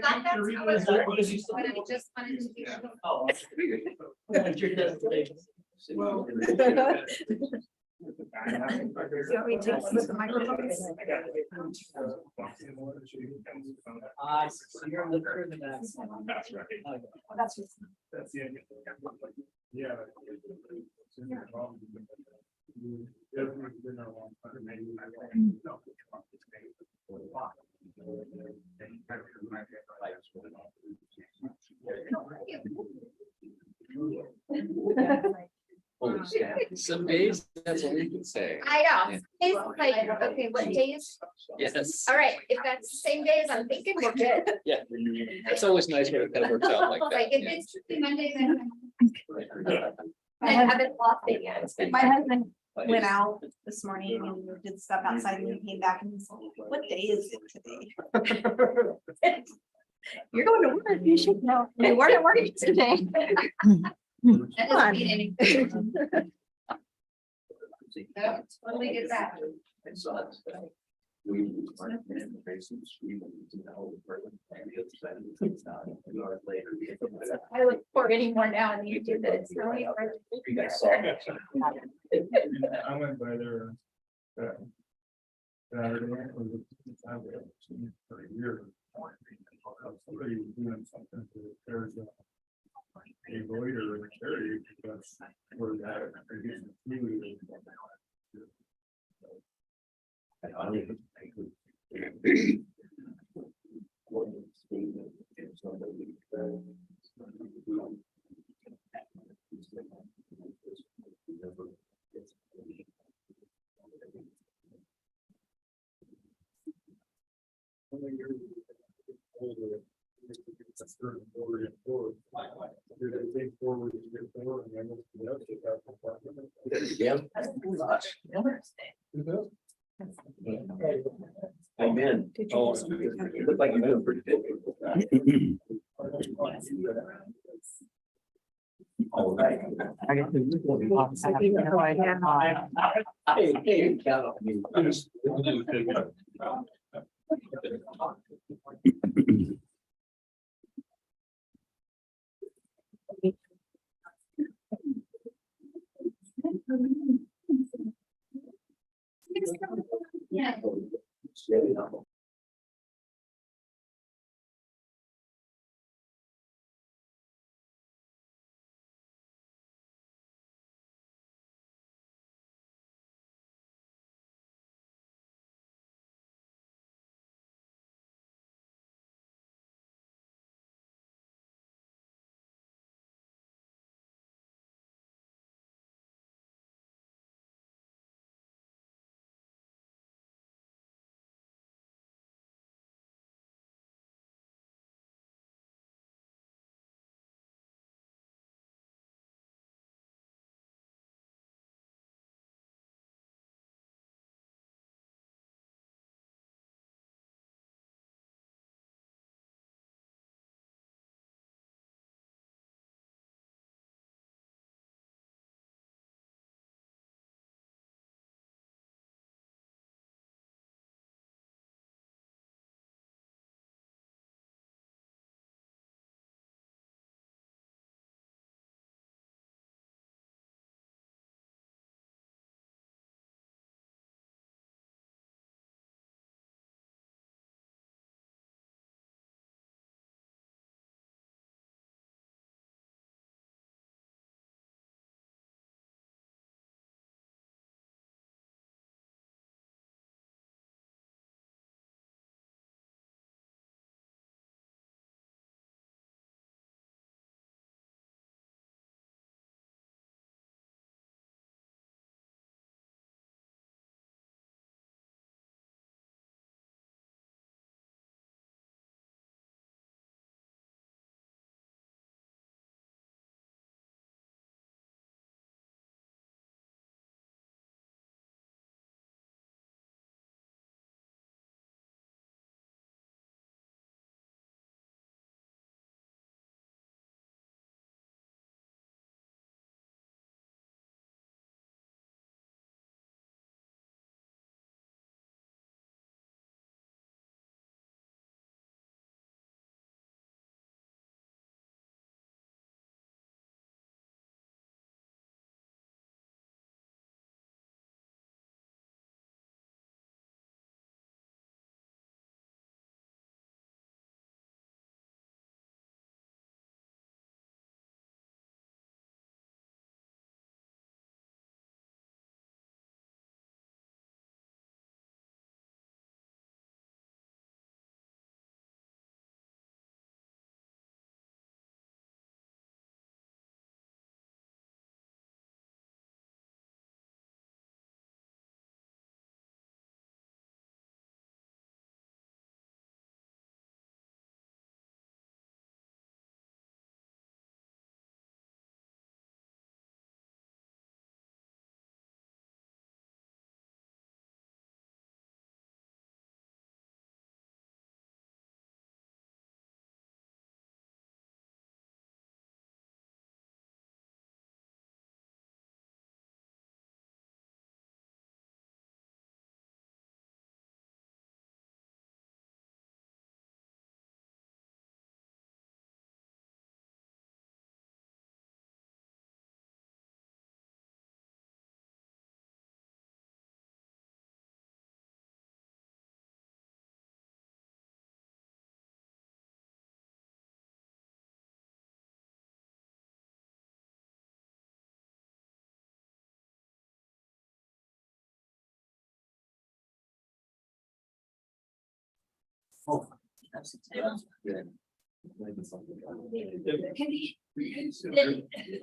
thought that's how it worked, but I just wanted to be. So we take the microphones. So you're in the curve of that. That's right. That's just. That's the end. Yeah. Holy snap. Some days, that's all you can say. I know, it's like, okay, what days? Yes. All right, if that's the same days, I'm thinking we're good. Yeah. It's always nice when it kind of works out like Like, that. if it's Monday, then My I husband- haven't lost it yet. It's been- My husband went out this morning and did stuff outside and he came back and he's like, what day is it today? You're going to work, you should know. They weren't at work today. That doesn't mean anything. No, totally get that. I look for any more now and you do this. I went by there. Saturday, it was a time we haven't seen it for a year. Somebody was doing something to there's a loiter in the area because we're that. Amen. Did you Oh, do something? it looked like you did pretty good. All right. Hey, count on me. Yeah.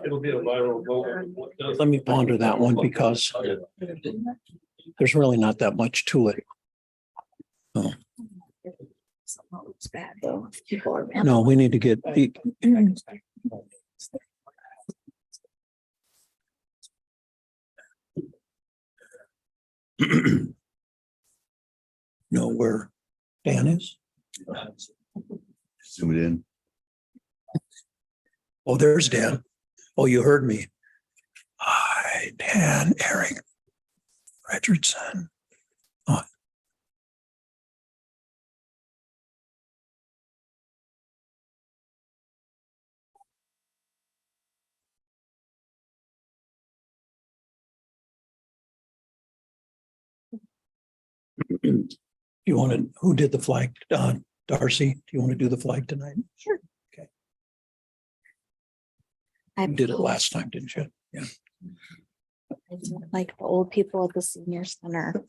It'll be a viral vote. Let me ponder that one because there's really not that much to it. It's bad though. People are. No, we need to get the. Know where Dan is? Zoom it in. Oh, there's Dan. Oh, you heard me. Hi, Dan, Eric Richardson. Oh. You want to, who did the flag? Darcy, do you want to do the flag tonight? Sure. Okay. I You did it last time, didn't you? Yeah. like the old people at the senior center.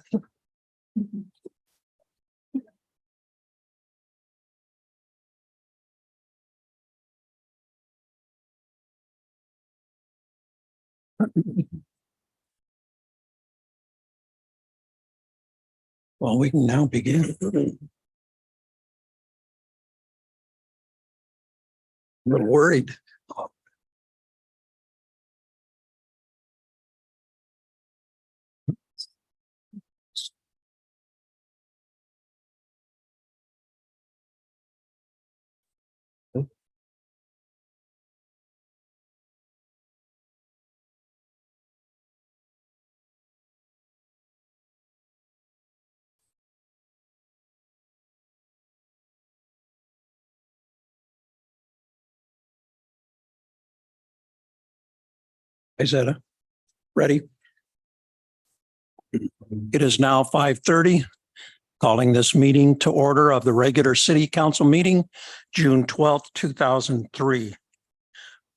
Well, we can now begin. A little worried. Isetta, ready? It is now 5:30. Calling this meeting to order of the regular city council meeting, June 12th, 2003.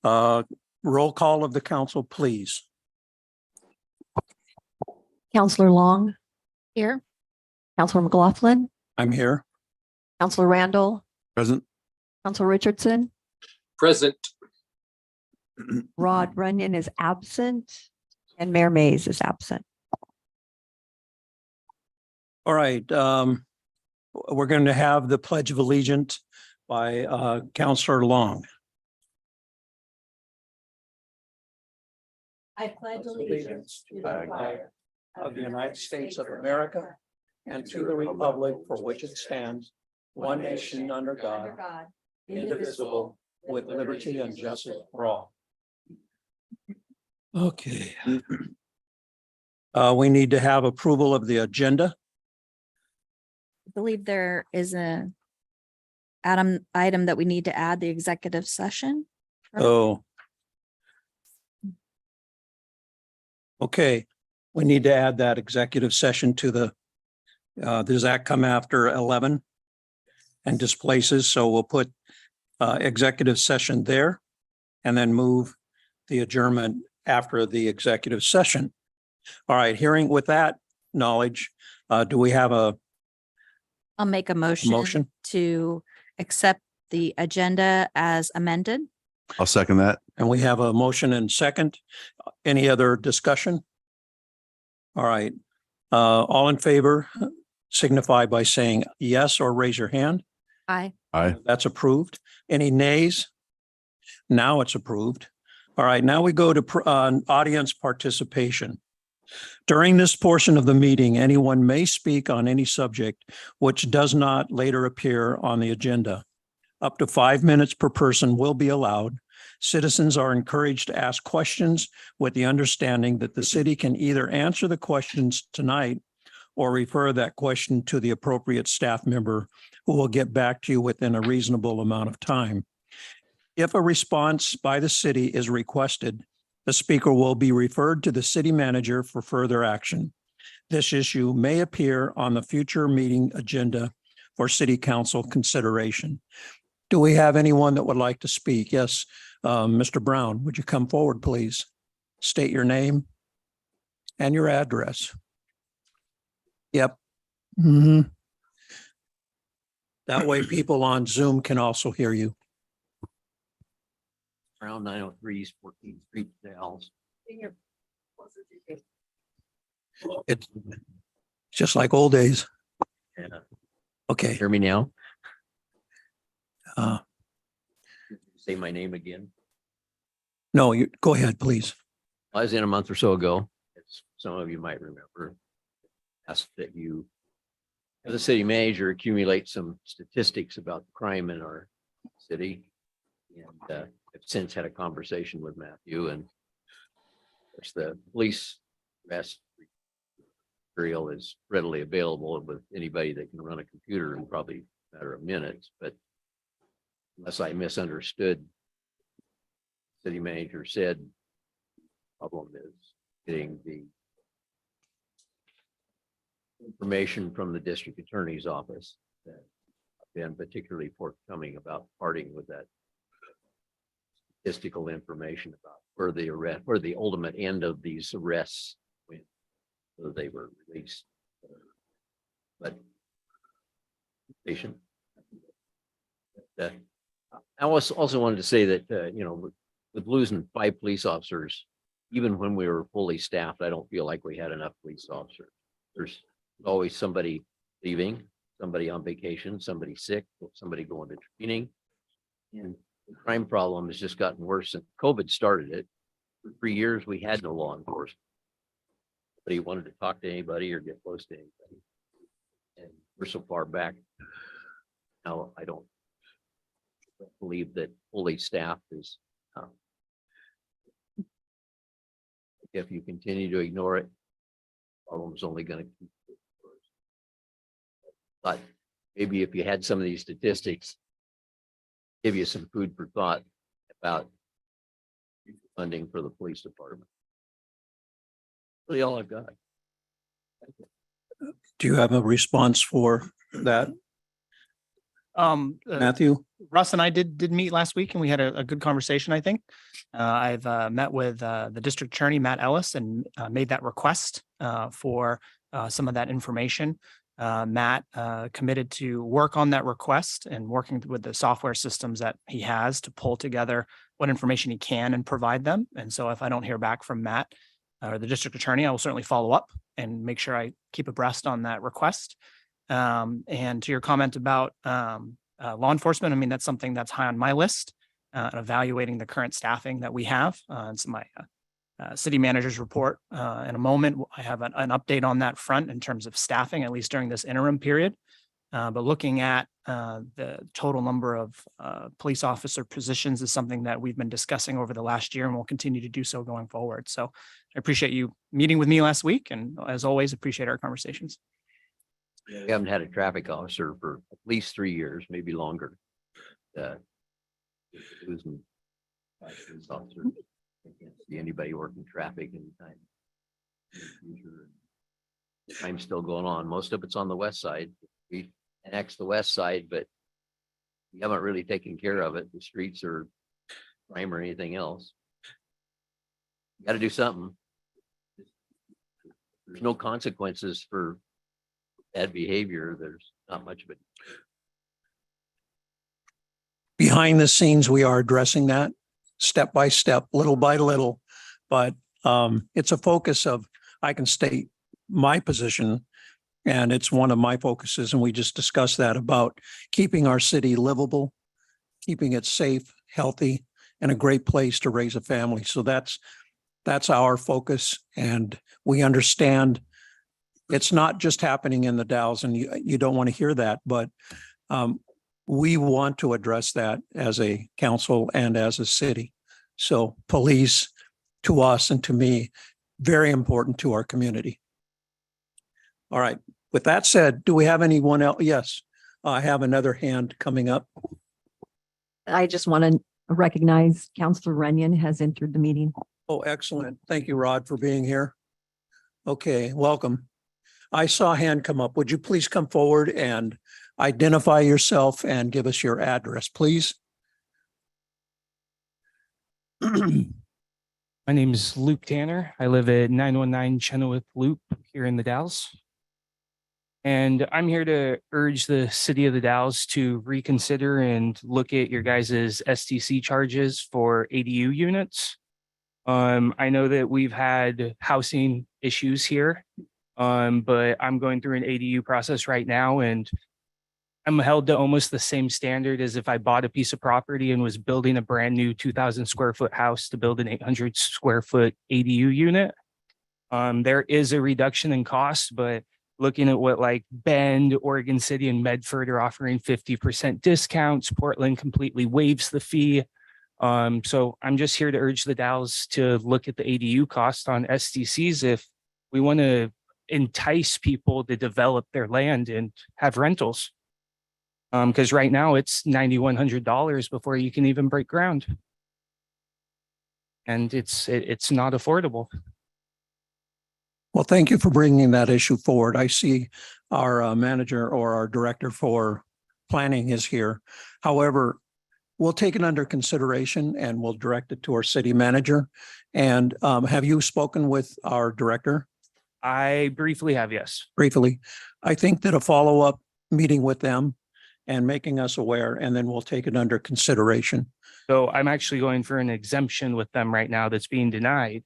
Roll call of the council, please. Counselor Long. Here. Counselor McLaughlin, I'm here. Counselor Randall, Present. Counselor Richardson, Present. Rod Runyon is absent, and Mayor Mays is absent. All right. We're going to have the Pledge of Allegiance by Counselor Long. I pledge Allegiance to the flag of the United States of America and to the republic for which it stands, one nation under God, indivisible, with liberty and justice for all. Okay. We need to have approval of the agenda. I believe there is a item that we need to add, the executive session. Oh. Okay, we need to add that executive session to the, does that come after 11? And displaces, so we'll put executive session there and then move the adjournment after the executive session. All right, hearing with that knowledge, do we have a I'll make a motion motion? to accept the agenda as amended. I'll second that. And we have a motion and second. Any other discussion? All right, all in favor signify by saying yes or raise your hand. Aye. Aye. That's approved. Any nays? Now it's approved. All right, now we go to audience participation. During this portion of the meeting, anyone may speak on any subject which does not later appear on the agenda. Up to 5 minutes per person will be allowed. Citizens are encouraged to ask questions with the understanding that the city can either answer the questions tonight or refer that question to the appropriate staff member who will get back to you within a reasonable amount of time. If a response by the city is requested, the speaker will be referred to the city manager for further action. This issue may appear on the future meeting agenda for city council consideration. Do we have anyone that would like to speak? Yes, Mr. Brown, would you come forward, please? State your name and your address. Yep. That way people on Zoom can also hear you. Around 903 14th Street, Dalles. It's just like old days. Yeah. Okay. Hear me now? Uh, Say my name again. no, you go ahead, please. I was in a month or so ago, as some of you might remember, asked that you, as a city manager, accumulate some statistics about the crime in our city. And I've since had a conversation with Matthew, and of course the police arrest material is readily available with anybody that can run a computer in probably a matter of minutes, but unless I misunderstood, city manager said, problem is getting the information from the district attorney's office that have been particularly forthcoming about parting with that statistical information about where the arrest, where the ultimate end of these arrests went, whether they were released. But patient. I also wanted to say that, you know, with losing 5 police officers, even when we were fully staffed, I don't feel like we had enough police officers. There's always somebody leaving, somebody on vacation, somebody sick, somebody going to training. And the crime problem has just gotten worse since COVID started it. For 3 years, we had no law enforcement. Nobody wanted to talk to anybody or get close to anybody. And we're so far back. Now, I don't believe that fully staffed is, if you continue to ignore it, problem's only going to keep. But maybe if you had some of these statistics, give you some food for thought about funding for the police department. Really all I've got. Do you have a response for that, Matthew? Russ and I did meet last week and we had a good conversation, I think. I've met with the district attorney, Matt Ellis, and made that request for some of that information. Matt committed to work on that request and working with the software systems that he has to pull together what information he can and provide them. And so if I don't hear back from Matt or the district attorney, I will certainly follow up and make sure I keep abreast on that request. And to your comment about law enforcement, I mean, that's something that's high on my list, evaluating the current staffing that we have. It's my city manager's report. In a moment, I have an update on that front in terms of staffing, at least during this interim period. But looking at the total number of police officer positions is something that we've been discussing over the last year and will continue to do so going forward. So I appreciate you meeting with me last week, and as always, appreciate our conversations. We haven't had a traffic officer for at least 3 years, maybe longer. Losing 5 police officers. I can't see anybody working traffic anytime in the future. Crime's still going on. Most of it's on the west side. We annexed the west side, but we haven't really taken care of it. The streets are crime or anything else. Got to do something. There's no consequences for bad behavior. There's not much of it. Behind the scenes, we are addressing that step by step, little by little, but it's a focus of, I can state my position, and it's one of my focuses, and we just discussed that about keeping our city livable, keeping it safe, healthy, and a great place to raise a family. So that's our focus, and we understand it's not just happening in the Dalles, and you don't want to hear that, but we want to address that as a council and as a city. So police, to us and to me, very important to our community. All right. With that said, do we have anyone else? Yes, I have another hand coming up. I just want to recognize Councilor Runyon has entered the meeting. Oh, excellent. Thank you, Rod, for being here. Okay, welcome. I saw a hand come up. Would you please come forward and identify yourself and give us your address, please? My name is Luke Tanner. I live at 919 Chenoweth Loop here in the Dalles. And I'm here to urge the city of the Dalles to reconsider and look at your guys' STC charges for ADU units. I know that we've had housing issues here, but I'm going through an ADU process right now, and I'm held to almost the same standard as if I bought a piece of property and was building a brand new 2,000 square foot house to build an 800 square foot ADU unit. There is a reduction in cost, but looking at what like Bend, Oregon City, and Medford are offering 50% discounts, Portland completely waives the fee. So I'm just here to urge the Dalles to look at the ADU cost on STCs if we want to entice people to develop their land and have rentals. Because right now it's $9,100 before you can even break ground. And it's not affordable. Well, thank you for bringing that issue forward. I see our manager or our director for planning is here. However, we'll take it under consideration and we'll direct it to our city manager. And have you spoken with our director? I briefly have, yes. Briefly. I think that a follow-up meeting with them and making us aware, and then we'll take it under consideration. So I'm actually going for an exemption with them right now that's being denied.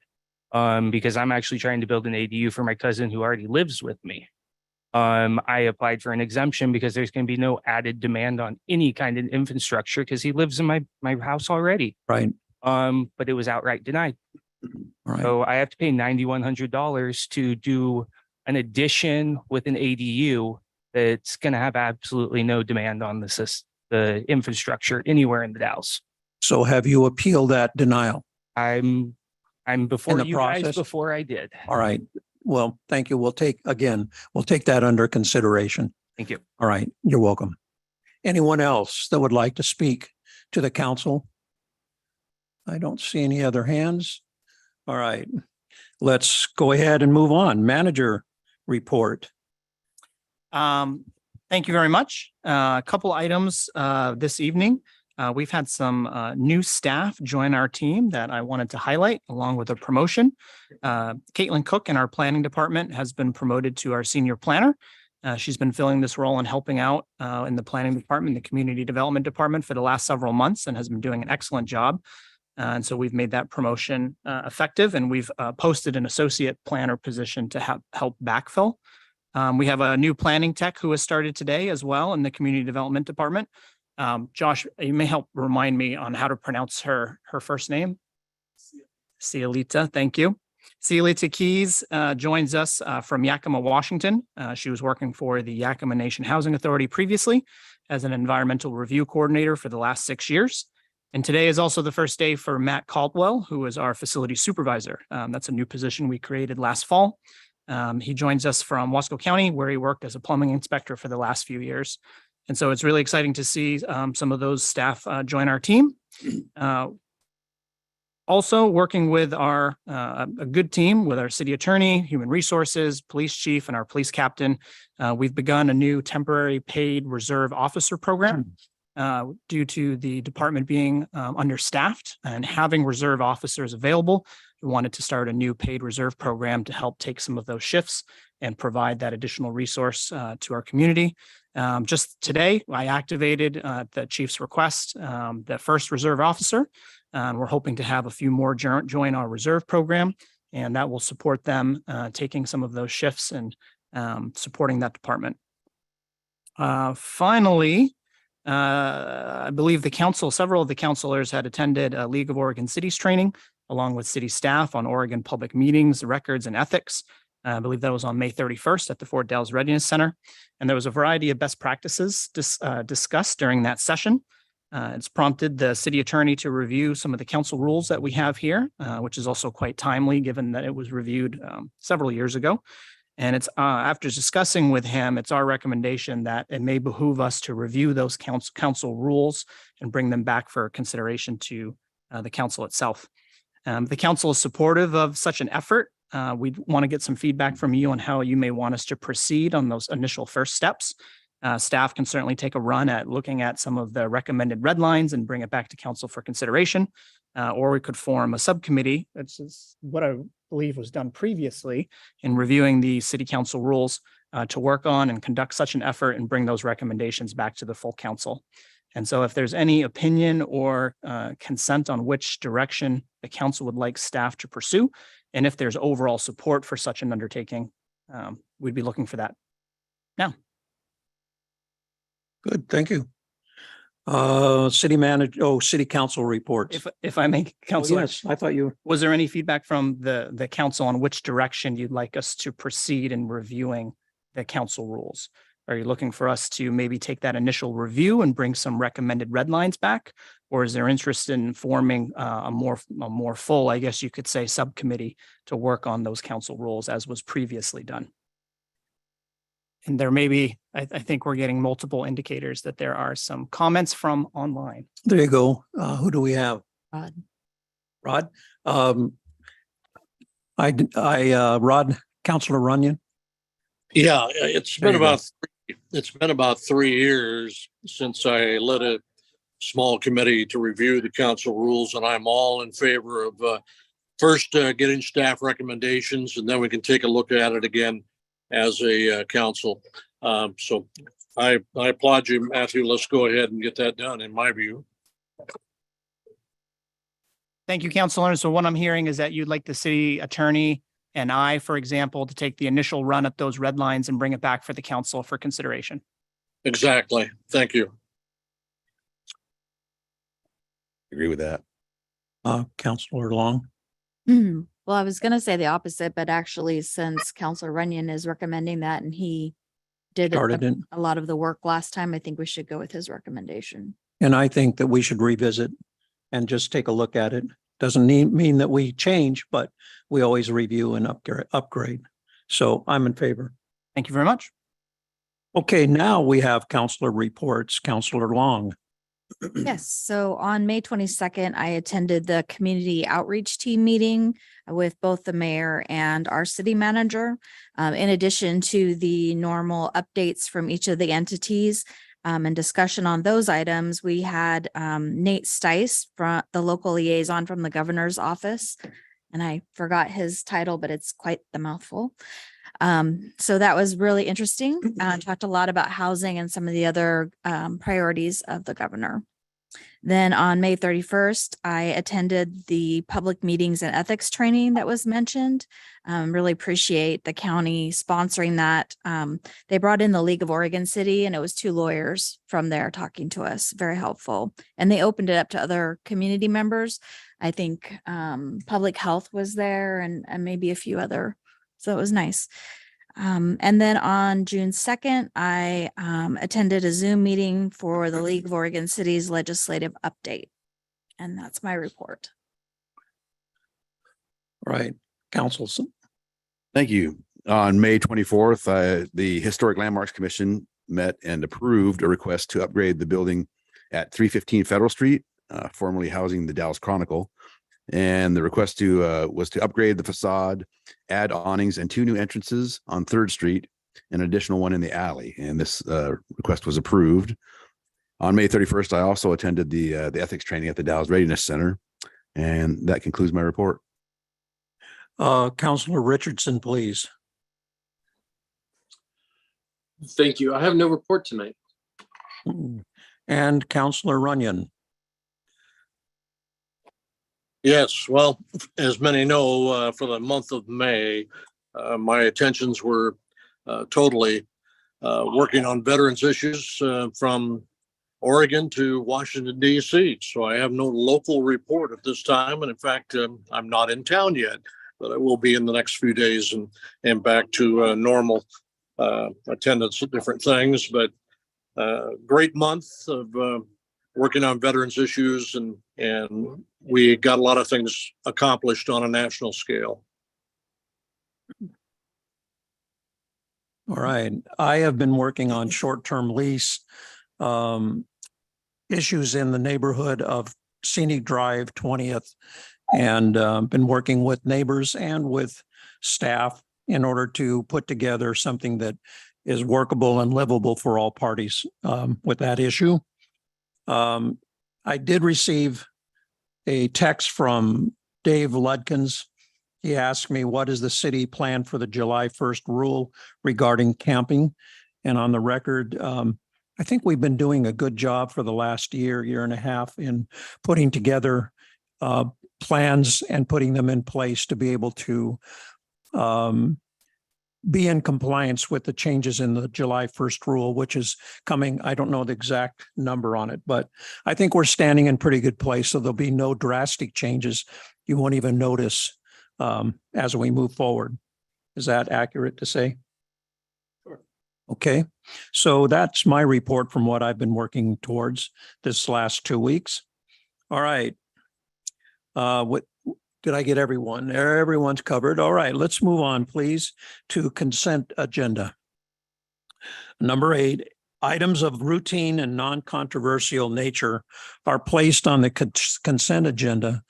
Because I'm actually trying to build an ADU for my cousin who already lives with me. I applied for an exemption because there's going to be no added demand on any kind of infrastructure because he lives in my house already. Right. But it was outright denied. Right. So I have to pay $9,100 to do an addition with an ADU that's going to have absolutely no demand on the infrastructure anywhere in the Dalles. So have you appealed that denial? I'm before the you guys process? before I did. All right. Well, thank you. We'll take that under consideration. Thank you. All right. You're welcome. Anyone else that would like to speak to the council? I don't see any other hands. All right. Let's go ahead and move on. Manager report. Thank you very much. A couple items this evening. We've had some new staff join our team that I wanted to highlight along with a promotion. Caitlin Cook in our planning department has been promoted to our senior planner. She's been filling this role and helping out in the planning department, the community development department for the last several months and has been doing an excellent job. And so we've made that promotion effective, and we've posted an associate planner position to help backfill. We have a new planning tech who has started today as well in the community development department. Josh, you may help remind me on how to pronounce her first name. Cielita, thank you. Cielita Keys joins us from Yakima, Washington. She was working for the Yakima Nation Housing Authority previously as an environmental review coordinator for the last 6 years. And today is also the first day for Matt Caldwell, who is our facility supervisor. That's a new position we created last fall. He joins us from Wasco County, where he worked as a plumbing inspector for the last few years. And so it's really exciting to see some of those staff join our team. Also working with a good team with our city attorney, human resources, police chief, and our police captain. We've begun a new temporary paid reserve officer program due to the department being understaffed and having reserve officers available. We wanted to start a new paid reserve program to help take some of those shifts and provide that additional resource to our community. Just today, I activated the chief's request, the first reserve officer. We're hoping to have a few more join our reserve program, and that will support them taking some of those shifts and supporting that department. Finally, I believe several of the councilors had attended a League of Oregon Cities training along with city staff on Oregon public meetings, records, and ethics. I believe that was on May 31st at the Fort Dalles Readiness Center. And there was a variety of best practices discussed during that session. It's prompted the city attorney to review some of the council rules that we have here, which is also quite timely given that it was reviewed several years ago. And it's after discussing with him, it's our recommendation that it may behoove us to review those council rules and bring them back for consideration to the council itself. The council is supportive of such an effort. We want to get some feedback from you on how you may want us to proceed on those initial first steps. Staff can certainly take a run at looking at some of the recommended red lines and bring it back to council for consideration. Or we could form a subcommittee. That's what I believe was done previously in reviewing the city council rules to work on and conduct such an effort and bring those recommendations back to the full council. And so if there's any opinion or consent on which direction the council would like staff to pursue, and if there's overall support for such an undertaking, we'd be looking for that now. Good, thank you. City council reports. If I may, Oh, Councilor, yes, I thought you, was there any feedback from the council on which direction you'd like us to proceed in reviewing the council rules? Are you looking for us to maybe take that initial review and bring some recommended red lines back? Or is there interest in forming a more full, I guess you could say, subcommittee to work on those council rules as was previously done? And there may be, I think we're getting multiple indicators that there are some comments from online. there you go. Who do we have? Rod. Rod? Rod, Councilor Runyon? Yeah, There you go. it's been about 3 years since I led a small committee to review the council rules, and I'm all in favor of first getting staff recommendations, and then we can take a look at it again as a council. So I applaud you, Matthew. Let's go ahead and get that done, in my view. Thank you, Councilor. So what I'm hearing is that you'd like the city attorney and I, for example, to take the initial run at those red lines and bring it back for the council for consideration. Exactly. Thank you. Agree with that. Councilor Long? Well, I was gonna say the opposite, but actually since Counselor Runyon is recommending that and he did Started it. a lot of the work last time, I think we should go with his recommendation. And I think that we should revisit and just take a look at it. Doesn't mean that we change, but we always review and upgrade. So I'm in favor. Thank you very much. Okay, now we have councilor reports. Councilor Long. Yes, so on May 22nd, I attended the community outreach team meeting with both the mayor and our city manager. In addition to the normal updates from each of the entities and discussion on those items, we had Nate Stice, from the local liaison from the governor's office. And I forgot his title, but it's quite the mouthful. So that was really interesting. Talked a lot about housing and some of the other priorities of the governor. Then on May 31st, I attended the public meetings and ethics training that was mentioned. Really appreciate the county sponsoring that. They brought in the League of Oregon City and it was 2 lawyers from there talking to us. Very helpful. And they opened it up to other community members. I think public health was there and maybe a few other. So it was nice. And then on June 2nd, I attended a Zoom meeting for the League of Oregon Cities legislative update. And that's my report. All right, Councilson. Thank you. On May 24th, the Historic Landmarks Commission met and approved a request to upgrade the building at 315 Federal Street, formerly housing the Dallas Chronicle. And the request was to upgrade the facade, add awnings and 2 new entrances on 3rd Street, an additional one in the alley. And this request was approved. On May 31st, I also attended the ethics training at the Dallas Readiness Center. And that concludes my report. Councilor Richardson, please. Thank you. I have no report tonight. And Councilor Runyon. Yes, well, as many know, for the month of May, my attentions were totally working on veterans issues from Oregon to Washington, D.C. So I have no local report at this time. And in fact, I'm not in town yet, but I will be in the next few days and back to normal attendance at different things. But great month of working on veterans issues and we got a lot of things accomplished on a national scale. All right. I have been working on short-term lease issues in the neighborhood of Scenic Drive 20th and been working with neighbors and with staff in order to put together something that is workable and livable for all parties with that issue. I did receive a text from Dave Ludkins He asked me, what is the city plan for the July 1st rule regarding camping? And on the record, I think we've been doing a good job for the last year and a half in putting together plans and putting them in place to be able to be in compliance with the changes in the July 1st rule, which is coming. I don't know the exact number on it, but I think we're standing in pretty good place. So there'll be no drastic changes. You won't even notice as we move forward. Is that accurate to say? Sure. Okay, so that's my report from what I've been working towards this last 2 weeks. All right. What did I get everyone? Everyone's covered. All right, let's move on, please, to consent agenda. Number 8, items of routine and non-controversial nature are placed on the consent agenda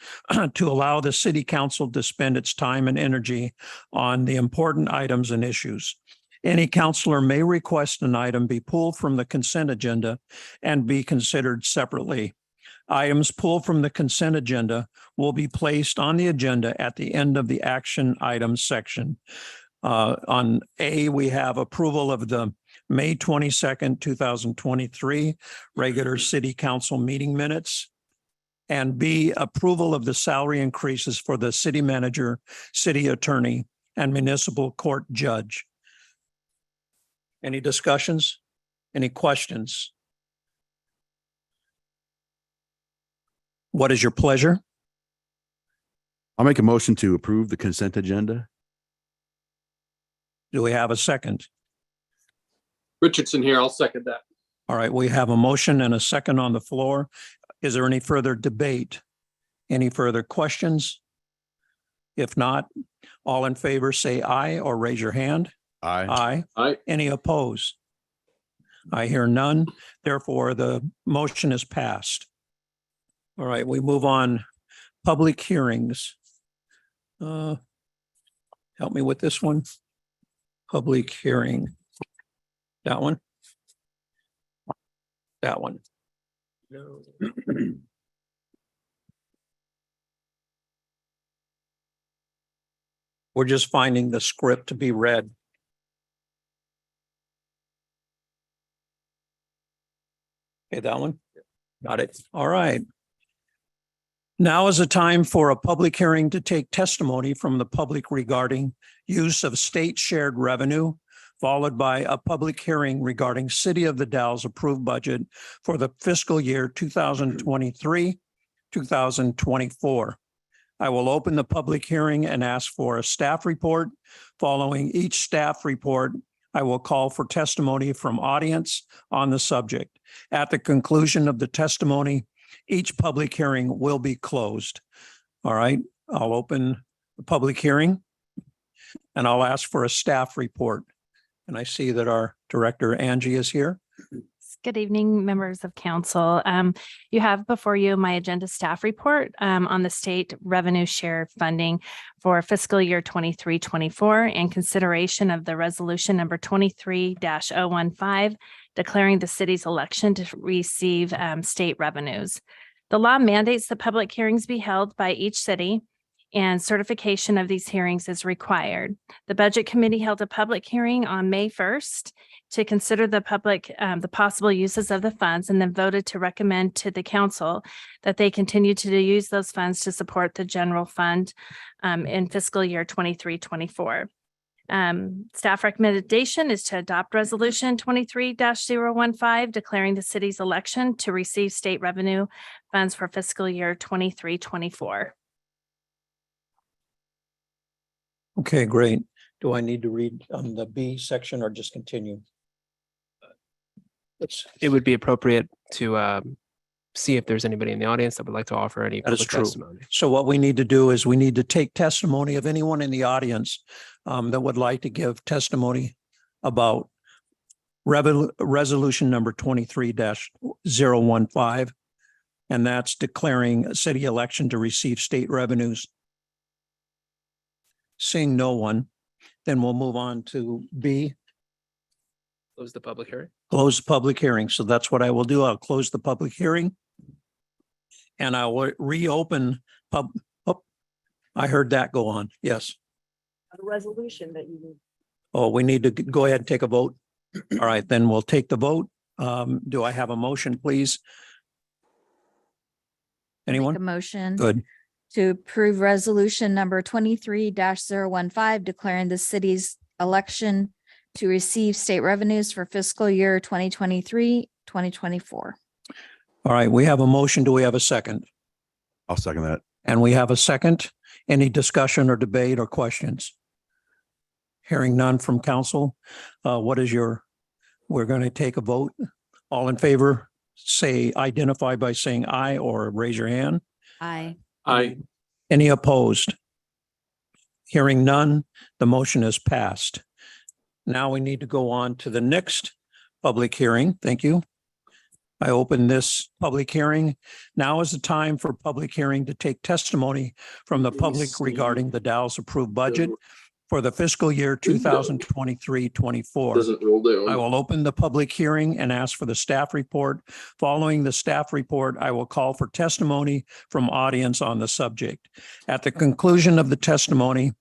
to allow the city council to spend its time and energy on the important items and issues. Any counselor may request an item be pulled from the consent agenda and be considered separately. Items pulled from the consent agenda will be placed on the agenda at the end of the action items section. On A, we have approval of the May 22nd, 2023 regular city council meeting minutes. And B, approval of the salary increases for the city manager, city attorney, and municipal court judge. Any discussions? Any questions? What is your pleasure? I'll make a motion to approve the consent agenda. Do we have a second? Richardson here. I'll second that. All right, we have a motion and a second on the floor. Is there any further debate? Any further questions? If not, all in favor say aye or raise your hand. Aye. Aye. Aye. Any opposed? I hear none. Therefore, the motion is passed. All right, we move on. Public hearings. Help me with this one. Public hearing. That one? That one. We're just finding the script to be read. Okay, that one? Got it. All right. Now is the time for a public hearing to take testimony from the public regarding use of state shared revenue, followed by a public hearing regarding City of the Dalles approved budget for the fiscal year 2023, 2024. I will open the public hearing and ask for a staff report. Following each staff report, I will call for testimony from audience on the subject. At the conclusion of the testimony, each public hearing will be closed. All right, I'll open the public hearing and I'll ask for a staff report. And I see that our director, Angie, is here. Good evening, members of council. You have before you my agenda staff report on the state revenue share funding for fiscal year 23-24 and consideration of the resolution number 23-015, declaring the city's election to receive state revenues. The law mandates that public hearings be held by each city, and certification of these hearings is required. The Budget Committee held a public hearing on May 1st to consider the possible uses of the funds, and then voted to recommend to the council that they continue to use those funds to support the general fund in fiscal year 23-24. Staff recommendation is to adopt resolution 23-015, declaring the city's election to receive state revenue funds for fiscal year 23-24. Okay, great. Do I need to read the B section or just continue? It would be appropriate to see if there's anybody in the audience that would like to offer any That is public true. testimony. So what we need to do is we need to take testimony of anyone in the audience that would like to give testimony about resolution number 23-015. And that's declaring a city election to receive state revenues. Seeing no one, then we'll move on to B, Close the public hearing. close the public hearing. So that's what I will do. I'll close the public hearing. And I will reopen I heard that go on. Yes. A resolution that you. Oh, we need to go ahead and take a vote. All right, then we'll take the vote. Do I have a motion, please? Make Anyone? a motion Good. to approve resolution number 23-015, declaring the city's election to receive state revenues for fiscal year 2023-2024. All right, we have a motion. Do we have a second? I'll second that. And we have a second. Any discussion or debate or questions? Hearing none from council. We're going to take a vote. All in favor, identify by saying aye or raise your hand. Aye. Aye. Any opposed? Hearing none, the motion is passed. Now we need to go on to the next public hearing. Thank you. I open this public hearing. Now is the time for public hearing to take testimony from the public regarding the Dalles approved budget for the fiscal year 2023-24. Doesn't roll down. I will open the public hearing and ask for the staff report. Following the staff report, I will call for testimony from audience on the subject. At the conclusion of the testimony,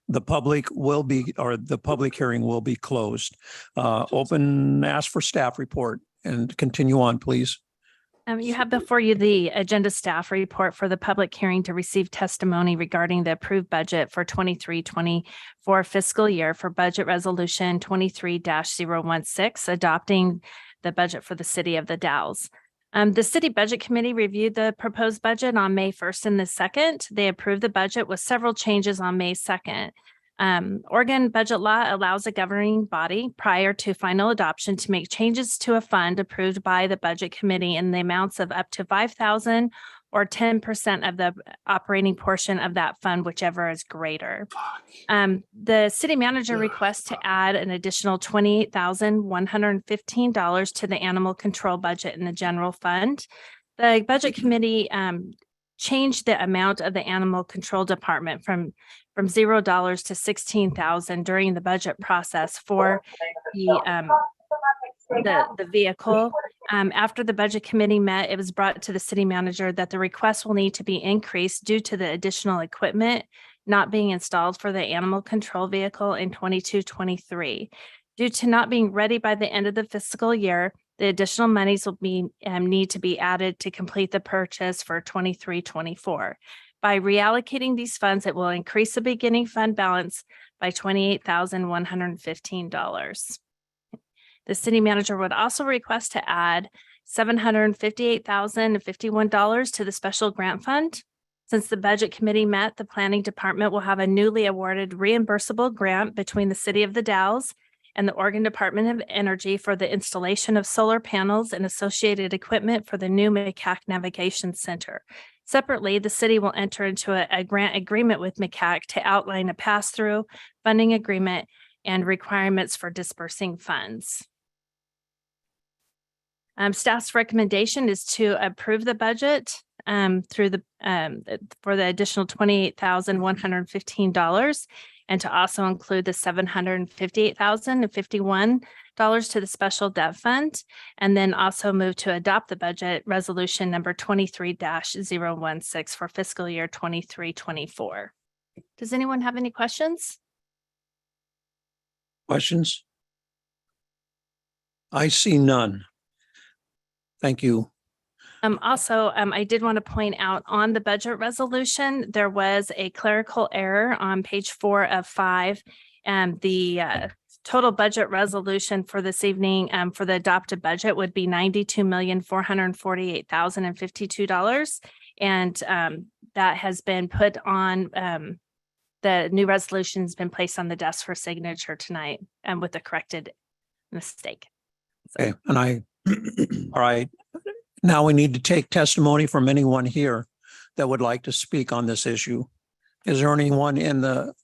the public hearing will be closed. Ask for staff report and continue on, please. You have before you the agenda staff report for the public hearing to receive testimony regarding the approved budget for 23-24 fiscal year for budget resolution 23-016, adopting the budget for the city of the Dalles. The city budget committee reviewed the proposed budget on May 1st and the 2nd. They approved the budget with several changes on May 2nd. Oregon budget law allows a governing body prior to final adoption to make changes to a fund approved by the budget committee in the amounts of up to $5,000 or 10% of the operating portion of that fund, whichever is greater. The city manager requests to add an additional $28,115 to the animal control budget in the general fund. The budget committee changed the amount of the animal control department from $0 to $16,000 during the budget process for the vehicle. After the budget committee met, it was brought to the city manager that the request will need to be increased due to the additional equipment not being installed for the animal control vehicle in 22-23. Due to not being ready by the end of the fiscal year, the additional monies will need to be added to complete the purchase for 23-24. By reallocating these funds, it will increase the beginning fund balance by $28,115. The city manager would also request to add $758,051 to the special grant fund. Since the budget committee met, the planning department will have a newly awarded reimbursable grant between the city of the Dalles and the Oregon Department of Energy for the installation of solar panels and associated equipment for the new MCAC Navigation Center. Separately, the city will enter into a grant agreement with MCAC to outline a pass-through funding agreement and requirements for dispersing funds. Staff's recommendation is to approve the budget for the additional $28,115 and to also include the $758,051 to the special debt fund, and then also move to adopt the budget resolution number 23-016 for fiscal year 23-24. Does anyone have any questions? Questions? I see none. Thank you. I did want to point out on the budget resolution, there was a clerical error on page 4 of 5. And the total budget resolution for this evening for the adopted budget would be $92,448,052. And that has been put on, the new resolution has been placed on the desk for signature tonight and with the corrected mistake. Okay, and all right. Now we need to take testimony from anyone here that would like to speak on this issue. Is there anyone in the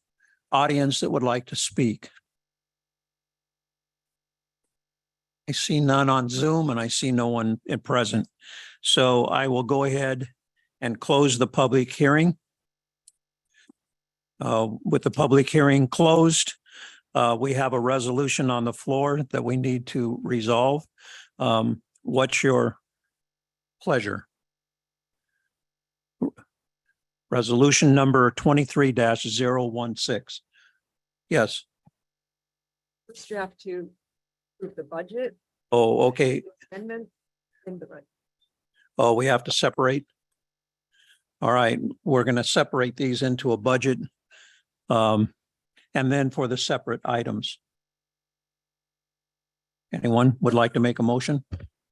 audience that would like to speak? I see none on Zoom and I see no one in present. So I will go ahead and close the public hearing. With the public hearing closed, we have a resolution on the floor that we need to resolve. What's your pleasure? Resolution number 23-016. Yes. First you have to approve the budget Oh, okay. amendment in the budget. Oh, we have to separate. All right, we're going to separate these into a budget. And then for the separate items. Anyone would like to make a motion?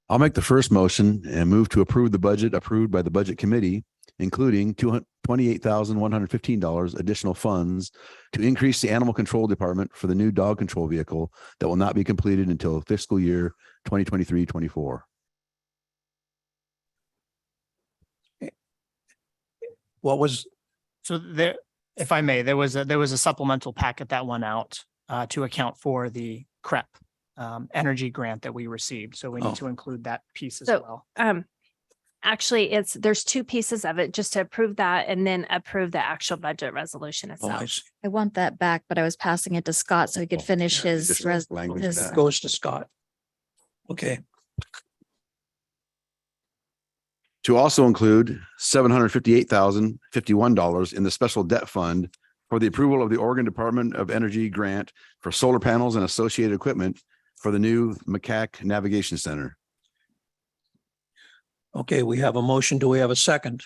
I'll make the first motion and move to approve the budget approved by the Budget Committee, including $28,115 additional funds to increase the Animal Control Department for the new dog control vehicle that will not be completed until fiscal year 2023-24. What was, So there, if I may, there was a supplemental packet that went out to account for the CREP energy grant that we received. So we Oh. need to include that piece as So, well. Actually, there's two pieces of it, just to approve that and then approve the actual budget resolution oh, I itself. see. I want that back, but I was passing it to Scott so he could finish his, additional language in his that. Goes to Scott. Okay, To also include $758,051 in the special debt fund for the approval of the Oregon Department of Energy grant for solar panels and associated equipment for the new McCack Navigation Center. okay, we have a motion. Do we have a second?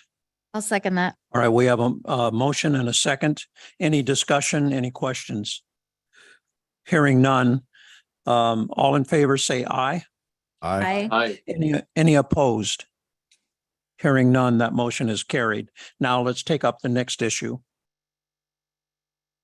I'll second that. All right, we have a motion and a second. Any discussion, any questions? Hearing none. All in favor, say aye. I Aye. Any opposed? Hearing none, that motion is carried. Now let's take up the next issue.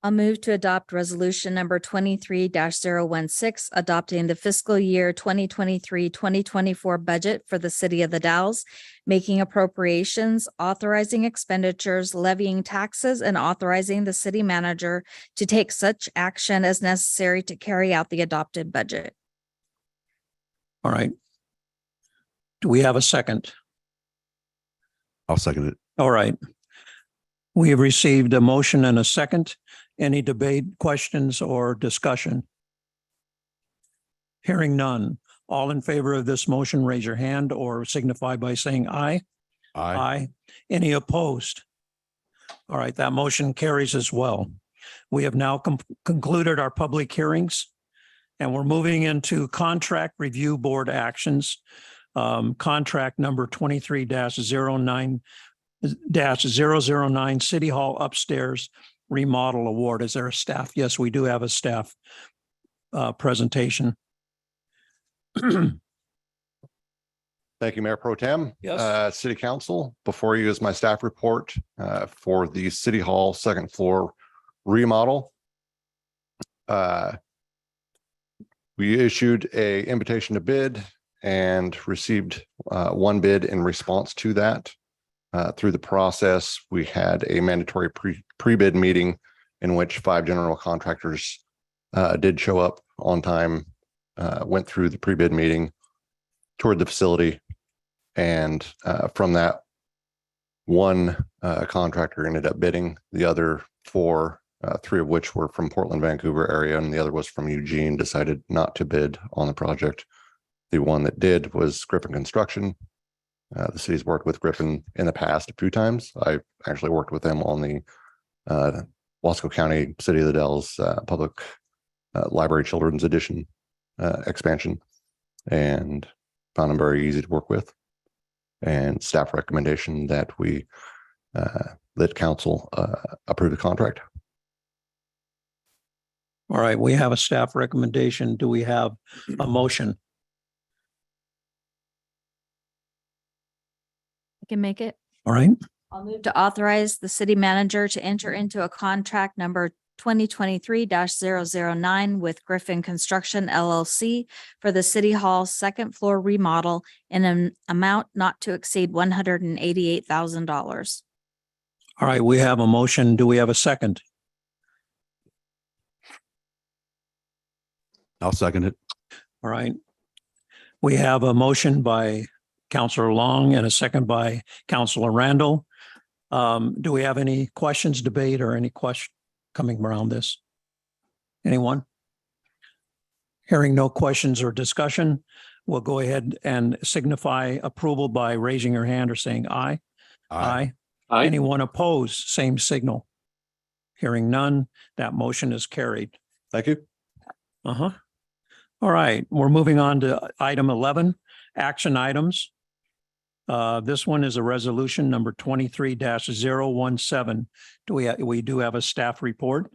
I'll move to adopt resolution number 23-016, adopting the fiscal year 2023-2024 budget for the city of the Dalles, making appropriations, authorizing expenditures, levying taxes, and authorizing the city manager to take such action as necessary to carry out the adopted budget. All right. Do we have a second? I'll second it. All right. We have received a motion and a second. Any debate, questions, or discussion? Hearing none. All in favor of this motion, raise your hand or signify by saying aye. Aye. Aye. Any opposed? All right, that motion carries as well. We have now concluded our public hearings, and we're moving into contract review board actions. Contract number 23-009 City Hall Upstairs Remodel Award. Is there a staff? Yes, we do have a staff presentation. Thank you, Mayor Pro Tem. Yes. City Council, before you is my staff report for the City Hall second floor remodel. We issued a invitation to bid and received one bid in response to that. Through the process, we had a mandatory pre-bid meeting in which 5 general contractors did show up on time, went through the pre-bid meeting, toured the facility, and from that, one contractor ended up bidding. The other 4, 3 of which were from Portland, Vancouver area, and the other was from Eugene, decided not to bid on the project. The one that did was Griffin Construction. The city's worked with Griffin in the past a few times. I actually worked with them on the Wasco County City of the Dells Public Library Children's Edition expansion, and found them very easy to work with. And staff recommendation that we that council approve the contract. All right, we have a staff recommendation. Do we have a motion? I can make it. All right, I'll move to authorize the city manager to enter into a contract number 2023-009 with Griffin Construction LLC for the City Hall second floor remodel in an amount not to exceed $188,000. all right, we have a motion. Do we have a second? I'll second it. All right. We have a motion by Counselor Long and a second by Counselor Randall. Do we have any questions, debate, or any question coming around this? Anyone? Hearing no questions or discussion, we'll go ahead and signify approval by raising your hand or saying aye. Aye. Aye. Anyone opposed, same signal. Hearing none, that motion is carried. Thank you. Uh-huh. All right, we're moving on to item 11, action items. This one is a resolution number 23-017. We do have a staff report.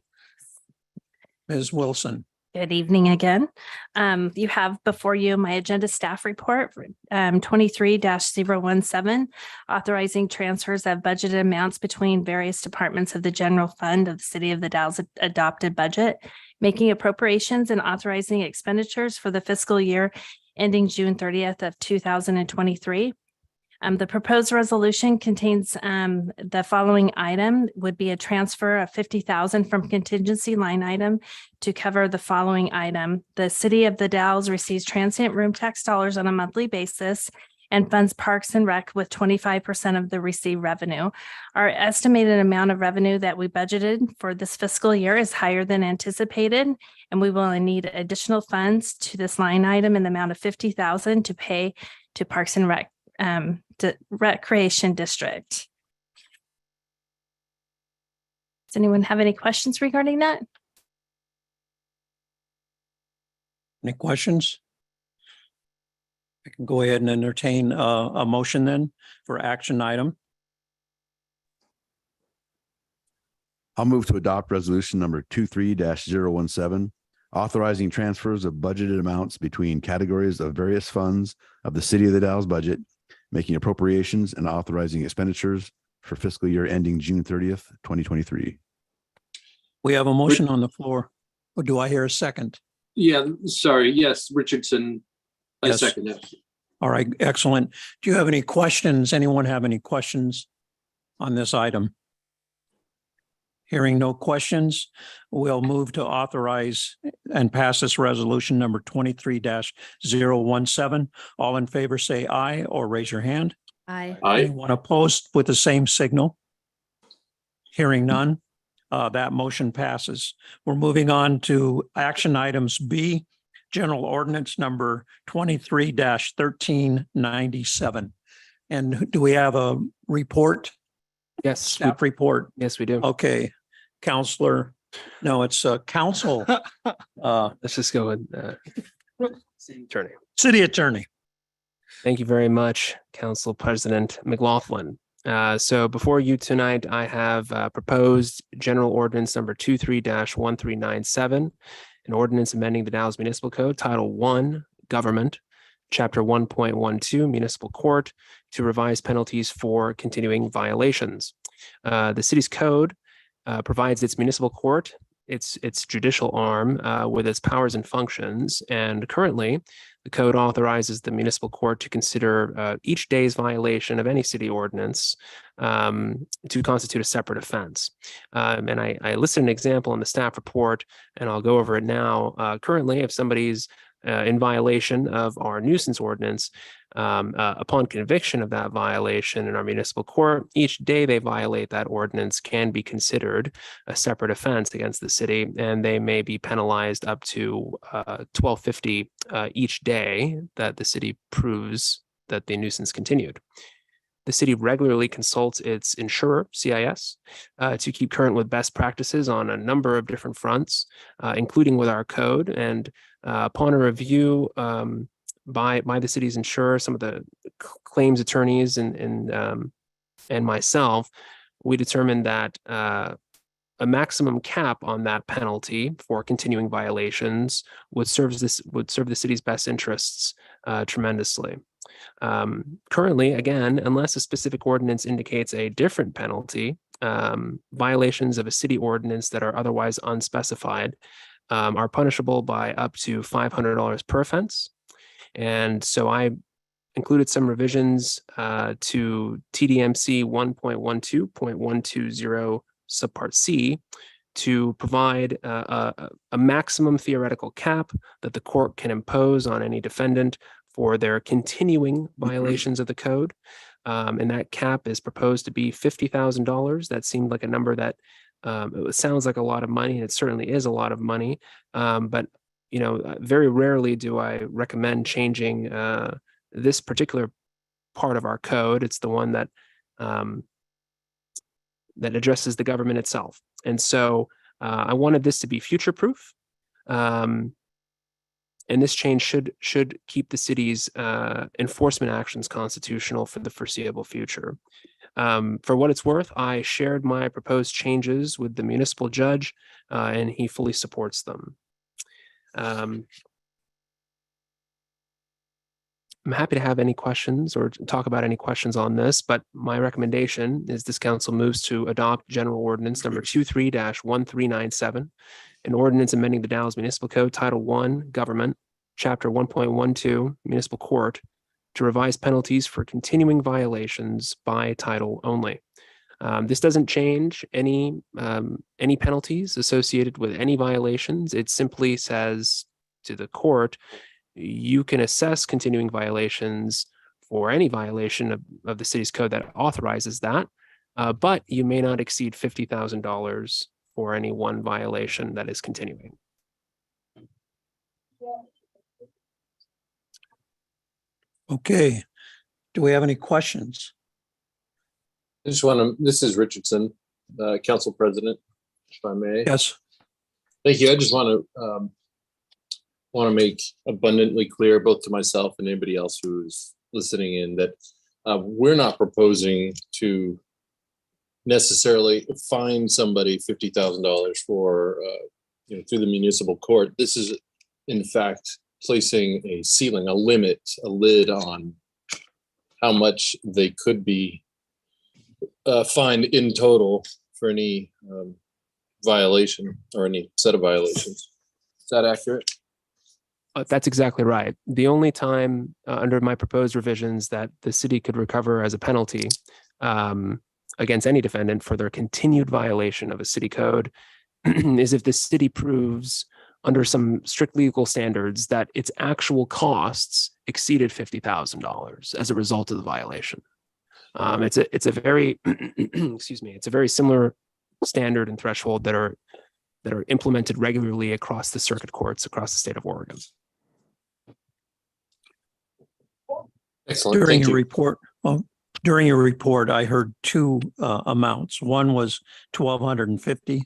Ms. Wilson. Good evening again. You have before you my agenda staff report, 23-017, authorizing transfers of budgeted amounts between various departments of the general fund of the City of the Dalles adopted budget, making appropriations and authorizing expenditures for the fiscal year ending June 30th of 2023. The proposed resolution contains the following item would be a transfer of 50,000 from contingency line item to cover the following item. The City of the Dalles receives transient room tax dollars on a monthly basis and funds Parks and Rec with 25% of the received revenue. Our estimated amount of revenue that we budgeted for this fiscal year is higher than anticipated, and we will need additional funds to this line item in the amount of 50,000 to pay to Parks and Rec. The Recreation District. Does anyone have any questions regarding that? Any questions? I can go ahead and entertain a motion then for action item. I'll move to adopt resolution number 23-017, authorizing transfers of budgeted amounts between categories of various funds of the City of the Dalles budget, making appropriations and authorizing expenditures for fiscal year ending June 30th, 2023. We have a motion on the floor. Or do I hear a second? Yeah, sorry. Yes, Richardson. I Yes. second it. All right, excellent. Do you have any questions? Anyone have any questions on this item? Hearing no questions, we'll move to authorize and pass this resolution number 23-017. All in favor, say aye or raise your hand. Aye. Aye. Anyone opposed with the same signal? Hearing none, that motion passes. We're moving on to action items B, General Ordinance number 23-1397. And do we have a report? Yes, Staff report? yes, we do. Okay, Counselor, no, it's Council, Let's just go with City Attorney. City Attorney. Thank you very much, Council President McLaughlin. So before you tonight, I have proposed General Ordinance number 23-1397, an ordinance amending the Dalles Municipal Code, Title I, Government, Chapter 1.12, Municipal Court, to revise penalties for continuing violations. The city's code provides its municipal court, its judicial arm with its powers and functions. And currently, the code authorizes the municipal court to consider each day's violation of any city ordinance to constitute a separate offense. And I listed an example in the staff report, and I'll go over it now. Currently, if somebody's in violation of our nuisance ordinance, upon conviction of that violation in our municipal court, each day they violate that ordinance can be considered a separate offense against the city, and they may be penalized up to $12.50 each day that the city proves that the nuisance continued. The city regularly consults its insurer, CIS, to keep current with best practices on a number of different fronts, including with our code. And upon a review by the city's insurer, some of the claims attorneys and myself, we determined that a maximum cap on that penalty for continuing violations would serve the city's best interests tremendously. Currently, again, unless a specific ordinance indicates a different penalty, violations of a city ordinance that are otherwise unspecified are punishable by up to $500 per offense. And so I included some revisions to TDMC 1.12.120 subpart C to provide a maximum theoretical cap that the court can impose on any defendant for their continuing violations of the code. And that cap is proposed to be $50,000. That seemed like a number that it sounds like a lot of money, and it certainly is a lot of money. But very rarely do I recommend changing this particular part of our code. It's the one that that addresses the government itself. And so I wanted this to be future proof. And this change should keep the city's enforcement actions constitutional for the foreseeable future. For what it's worth, I shared my proposed changes with the municipal judge, and he fully supports them. I'm happy to have any questions or talk about any questions on this, but my recommendation is this council moves to adopt General Ordinance number 23-1397, an ordinance amending the Dallas Municipal Code, Title I, Government, Chapter 1.12, Municipal Court, to revise penalties for continuing violations by title only. This doesn't change any penalties associated with any violations. It simply says to the court, you can assess continuing violations for any violation of the city's code that authorizes that, but you may not exceed $50,000 for any one violation that is continuing. Okay. Do we have any questions? I just want to, this is Richardson, Council President, if I may. Yes. Thank you. I just want to make abundantly clear, both to myself and anybody else who's listening in, that we're not proposing to necessarily fine somebody $50,000 for, through the municipal court. This is, in fact, placing a ceiling, a limit, a lid on how much they could be fined in total for any violation or any set of violations. Is that accurate? That's exactly right. The only time under my proposed revisions that the city could recover as a penalty against any defendant for their continued violation of a city code is if the city proves under some strict legal standards that its actual costs exceeded $50,000 as a result of the violation. It's a very excuse me, it's a very similar standard and threshold that are implemented regularly across the circuit courts across the state of Oregon. Excellent. During Thank your you. report, during your report, I heard two amounts. One was $1,250,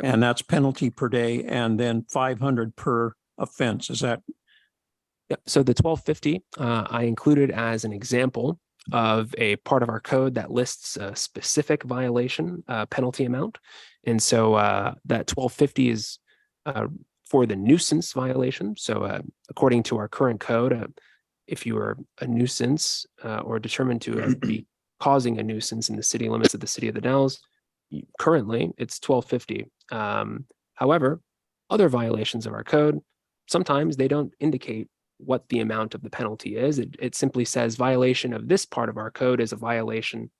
and that's penalty per day, and then $500 per offense. Is that? Yep. So the $1,250 I included as an example of a part of our code that lists a specific violation penalty amount, and so that $1,250 is for the nuisance violation. So according to our current code, if you are a nuisance or determined to be causing a nuisance in the city limits of the city of the Dalles, currently it's $1,250. However, other violations of our code, sometimes they don't indicate what the amount of the penalty is. It simply says violation of this part of our code is a violation.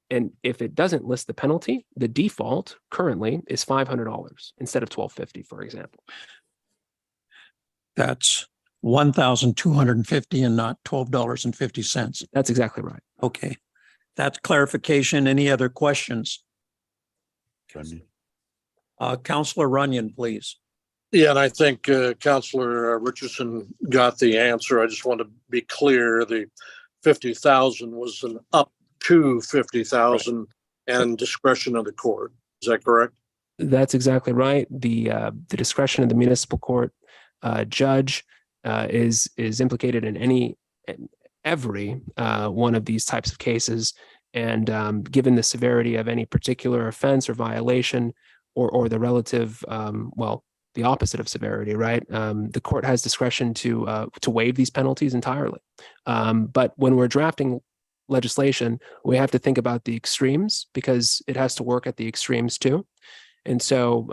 And if it doesn't list the penalty, the default currently is $500 instead of $1,250, for example. That's $1,250 and not $12.50. That's exactly right. Okay. That's clarification. Any other questions? Councilor Runyon, please. Yeah, and I think Councilor Richardson got the answer. I just want to be clear, the 50,000 was an up to 50,000 and discretion of the court. Is that correct? That's exactly right. The discretion of the municipal court judge is implicated in every one of these types of cases. And given the severity of any particular offense or violation or the relative, the opposite of severity, right? The court has discretion to waive these penalties entirely. But when we're drafting legislation, we have to think about the extremes because it has to work at the extremes too. And so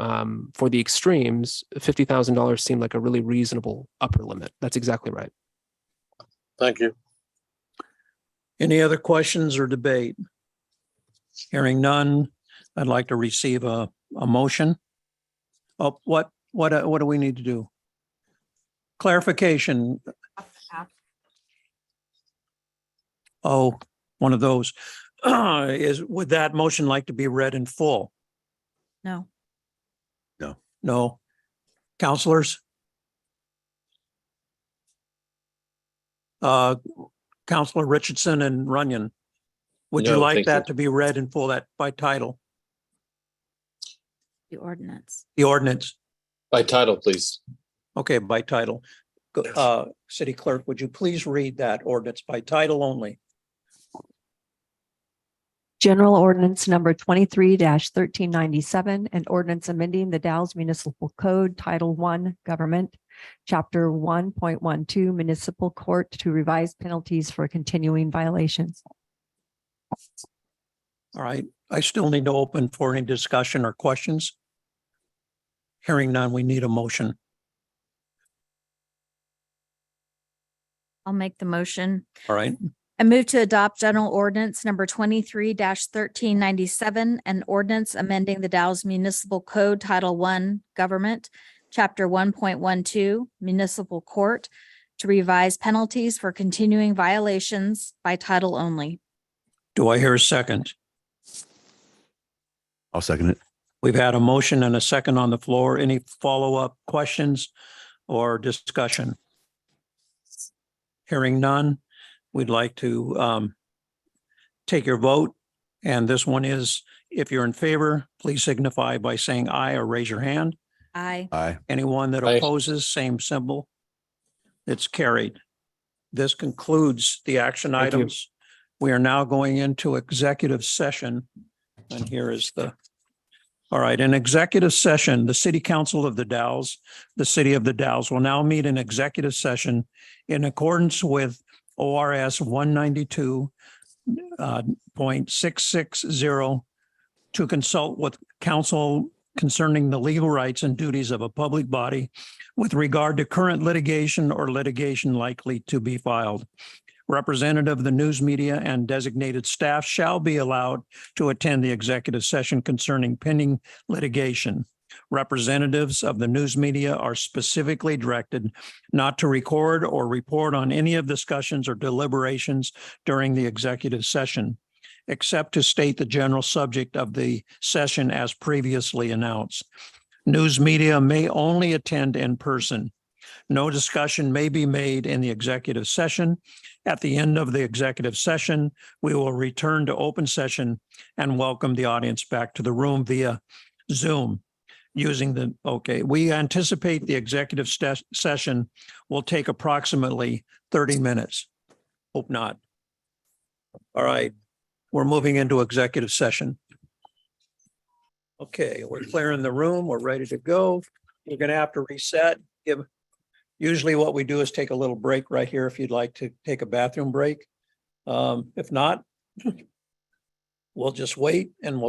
for the extremes, $50,000 seemed like a really reasonable upper limit. That's exactly right. Thank you. Any other questions or debate? Hearing none, I'd like to receive a motion. Oh, what do we need to do? Clarification. Oh, one of those. Would that motion like to be read in full? No. No. Counselors? Counselor Richardson and Runyon, would you No, like thank that you. to be read in full, that by title? The ordinance. the ordinance. By title, please. Okay, by title. City Clerk, would you please read that ordinance by title only? General Ordinance number 23-1397, an ordinance amending the Dalles Municipal Code, Title I, Government, Chapter 1.12, Municipal Court to revise penalties for continuing violations. All right, I still need to open for any discussion or questions. Hearing none, we need a motion. I'll make the motion. All right, I move to adopt general ordinance number 23-1397, an ordinance amending the Dalles Municipal Code, Title I, Government, Chapter 1.12, Municipal Court, to revise penalties for continuing violations by title only. do I hear a second? I'll second it. We've had a motion and a second on the floor. Any follow-up questions or discussion? Hearing none, we'd like to take your vote. And this one is, if you're in favor, please signify by saying aye or raise your hand. Aye. Aye. Anyone that Aye. opposes, same symbol. It's carried. This concludes the action Thank you. items. We are now going into executive session. And here is all right, in executive session, the City Council of the Dalles, the City of the Dalles will now meet in executive session in accordance with ORS 192.660 to consult with counsel concerning the legal rights and duties of a public body with regard to current litigation or litigation likely to be filed. Representative of the news media and designated staff shall be allowed to attend the executive session concerning pending litigation. Representatives of the news media are specifically directed not to record or report on any of discussions or deliberations during the executive session, except to state the general subject of the session as previously announced. News media may only attend in person. No discussion may be made in the executive session. At the end of the executive session, we will return to open session and welcome the audience back to the room via Zoom. We anticipate the executive session will take approximately 30 minutes. Hope not. All right, we're moving into executive session. Okay, we're clearing the room. We're ready to go. You're going to have to reset. Usually what we do is take a little break right here if you'd like to take a bathroom break. If not, we'll just wait and we'll